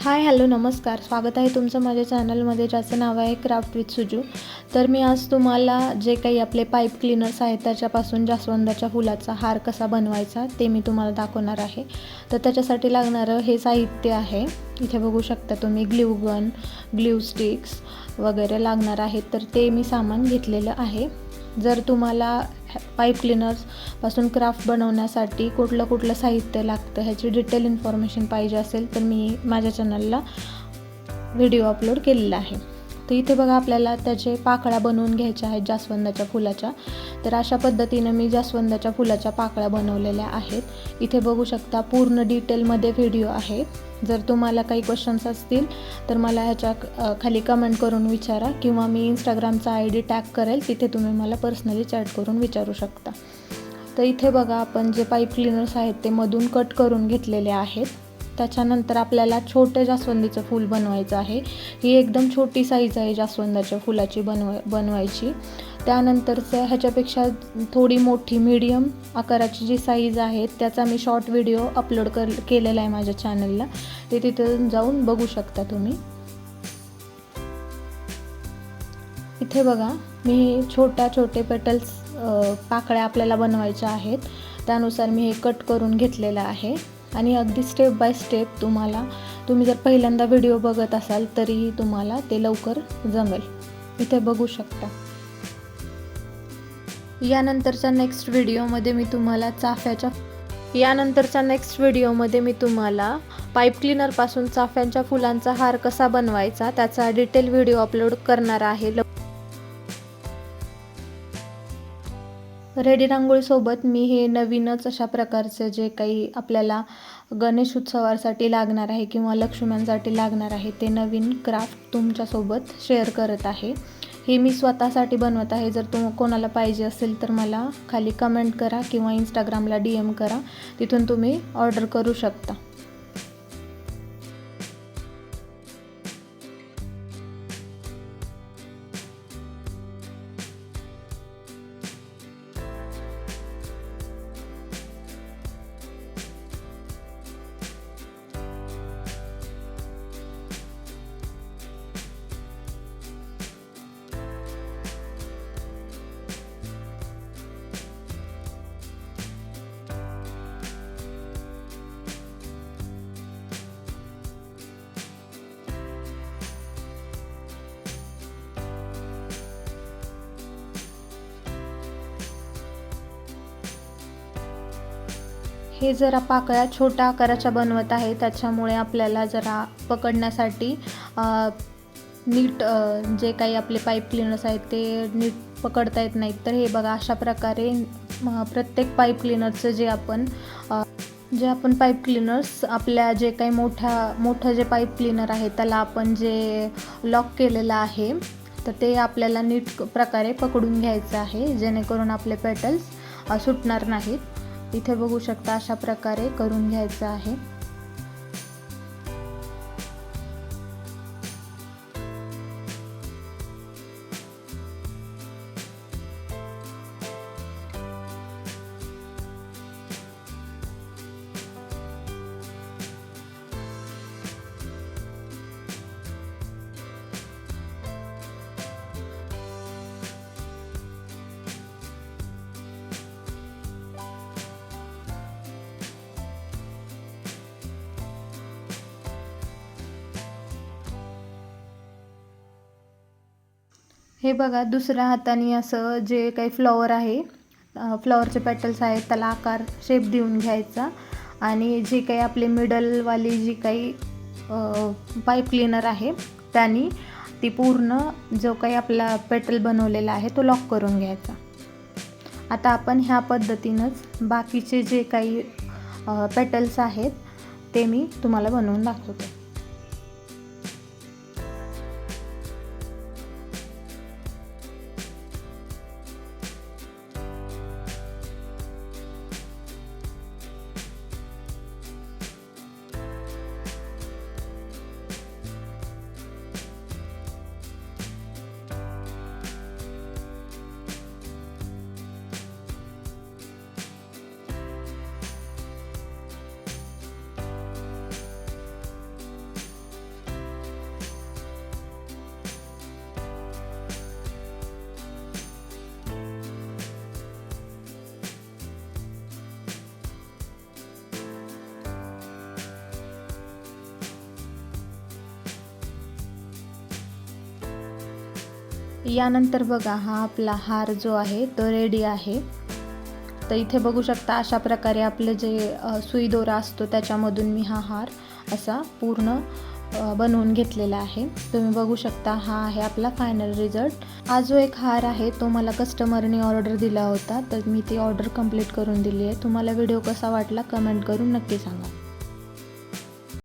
Hi hello नमस्कार, स्वागत आहे तुमचं माझ्या चॅनलमध्ये, ज्याचं नाव आहे क्राफ्ट विथ सुजू. तर मी आज तुम्हाला जे काही आपले पाईप क्लीनर्स आहेत त्याच्यापासून जास्वंदाच्या फुलाचा हार कसा बनवायचा ते मी तुम्हाला दाखवणार आहे. तर त्याच्यासाठी लागणारं हे साहित्य आहे. इथे बघू शकता तुम्ही ग्ल्यू गन, ग्ल्यू स्टिक्स वगैरे लागणार आहेत. तर ते मी सामान घेतलेलं आहे. जर तुम्हाला पाईप क्लीनर्सपासून क्राफ्ट बनवण्यासाठी कुठलं साहित्य लागतं ह्याची डिटेल इन्फॉर्मेशन पाहिजे असेल तर मी माझ्या चॅनलला व्हिडिओ अपलोड केलेला आहे. तर इथे बघा आपल्याला त्याचे पाकळ्या बनवून घ्यायच्या आहेत जास्वंदाच्या फुलाच्या. तर अशा पद्धतीनं मी जास्वंदाच्या फुलाच्या पाकळ्या बनवलेल्या आहेत. इथे बघू शकता पूर्ण डिटेलमध्ये व्हिडिओ आहे. जर तुम्हाला काही क्वेश्चन्स असतील तर मला ह्याच्या खाली कमेंट करून विचारा किंवा मी इंस्टाग्रामचा ID टॅग करेल, तिथे तुम्ही मला पर्सनली चॅट करून विचारू शकता. तर इथे बघा आपण जे पाईप क्लीनर्स आहेत ते मधून कट करून घेतलेले आहेत. त्याच्यानंतर आपल्याला छोटे जास्वंदीचं फूल बनवायचं आहे. ही एकदम छोटी साईज आहे जास्वंदाच्या फुलाची बनवायची. त्यानंतरचं ह्याच्यापेक्षा थोडी मोठी मीडियम आकाराची जी साईज आहे त्याचा मी शॉर्ट व्हिडिओ अपलोड केलेला आहे माझ्या चॅनलला. ते तिथं जाऊन बघू शकता तुम्ही. इथे बघा मी छोटे पेटल्स पाकळ्या आपल्याला बनवायच्या आहेत. त्यानुसार मी हे कट करून घेतलेलं आहे आणि अगदी स्टेप बाय स्टेप तुम्ही जर पहिल्यांदा व्हिडिओ बघत असाल तरीही तुम्हाला ते लवकर जमेल. इथे बघू शकता. यानंतरच्या नेक्स्ट व्हिडिओमध्ये मी तुम्हाला पाईप क्लीनरपासून चाफ्यांच्या फुलांचा हार कसा बनवायचा त्याचा डिटेल व्हिडिओ अपलोड करणार आहे. रेडी रांगोळीसोबत मी हे नवीनच अशा प्रकारचे जे काही आपल्याला गणेश उत्सवासाठी लागणार आहे किंवा लक्ष्म्यांसाठी लागणार आहे ते नवीन क्राफ्ट तुमच्यासोबत शेअर करत आहे. हे मी स्वतःसाठी बनवत आहे. जर कोणाला पाहिजे असेल तर मला खाली कमेंट करा किंवा इंस्टाग्रामला DM करा, तिथून तुम्ही ऑर्डर करू शकता. हे जरा पाकळ्या छोट्या आकाराच्या बनवत आहे, त्याच्यामुळे आपल्याला जरा पकडण्यासाठी नीट जे काही आपले पाईप क्लीनर्स आहेत ते नीट पकडता येत नाहीत. तर हे बघा अशा प्रकारे प्रत्येक पाईप क्लीनरचं जे आपण पाईप क्लीनर्स आपल्या जे काही मोठं जे पाईप क्लीनर आहे त्याला आपण जे लॉक केलेलं आहे तर ते आपल्याला नीट प्रकारे पकडून घ्यायचं आहे, जेणेकरून आपले पेटल्स सुटणार नाहीत. इथे बघू शकता अशा प्रकारे करून घ्यायचं आहे. हे बघा दुसऱ्या हाताने असं जे काही फ्लॉवर आहे, फ्लॉवरचे पेटल्स आहेत त्याला आकार शेप देऊन घ्यायचा आणि जे काही आपले मिडलवाली जी काही पाईप क्लीनर आहे त्याने ती पूर्ण जो काही आपला पेटल बनवलेला आहे तो लॉक करून घ्यायचा. आता आपण ह्या पद्धतीनंच बाकीचे जे काही पेटल्स आहेत ते मी तुम्हाला बनवून दाखवते. यानंतर बघा हा आपला हार जो आहे तो रेडी आहे। तर इथे बघू शकता अशा प्रकारे आपले जे सुई दोरा असतो त्याच्यामधून मी हा हार असा पूर्ण बनवून घेतलेला आहे। तुम्ही बघू शकता हा आहे आपला फायनल रिझल्ट। हा जो एक हार आहे तो मला कस्टमरने ऑर्डर दिला होता, तर मी ती ऑर्डर कंप्लीट करून दिली आहे। तुम्हाला व्हिडिओ कसा वाटला कमेंट करून नक्की सांगा।